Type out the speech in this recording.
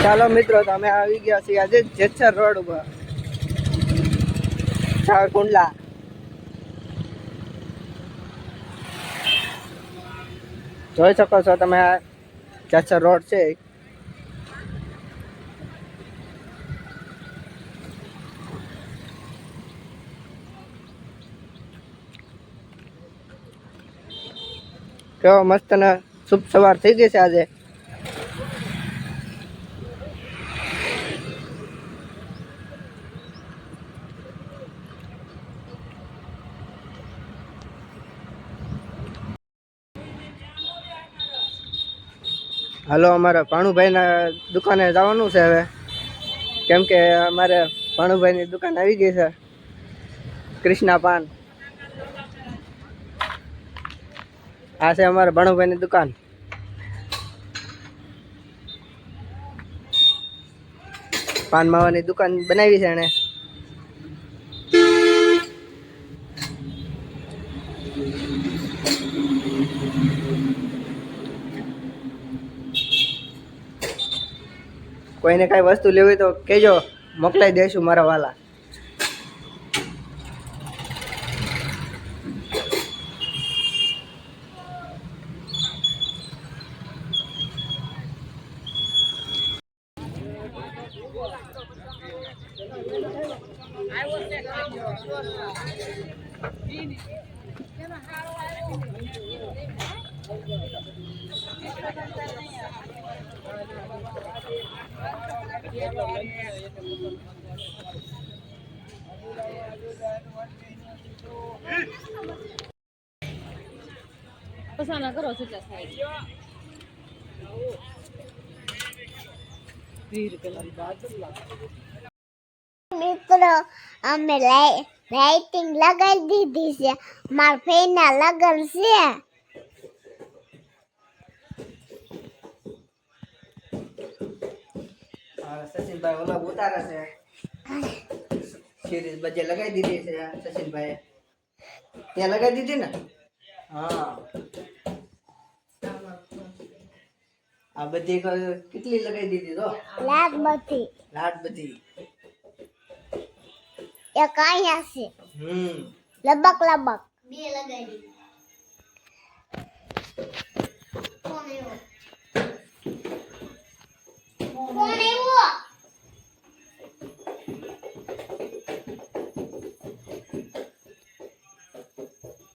ચાલો મિત્રો, તમે આવી ગયા છીએ આજે જેતસર રોડ ઉપર કુંડલા. જોઈ શકો છો તમે, આ જેતસર રોડ છે. કેવો મસ્ત ને શુભ સવાર થઈ ગઈ છે આજે. હાલો, અમારે ભાણુભાઈના દુકાને જવાનું છે હવે, કેમ કે અમારે ભાણુભાઈની દુકાન આવી ગઈ છે, કૃષ્ણા પાન. આ છે અમારે ભાણુભાઈની દુકાન. પાન માવાની દુકાન બનાવી છે એને. કોઈને કઈ વસ્તુ લેવી તો કહેજો, મોકલાઈ દઈશું મારા વાલા. પસાના કરો છો મિત્રો, અમે લાઇટિંગ લગાવી દીધી છે. મારા ફેના લગન છે. સચિનભાઈ ઓલા ઉતારે છે. સિરીઝ બજે લગાવી દીધી છે સચિનભાઈ. ત્યાં લગાવી દીધી ને? હા. આ બધી કેટલી લગાવી દીધી તો? લાટ બધી એક અહીંયા છે. લબક બે લગાવી દીધી.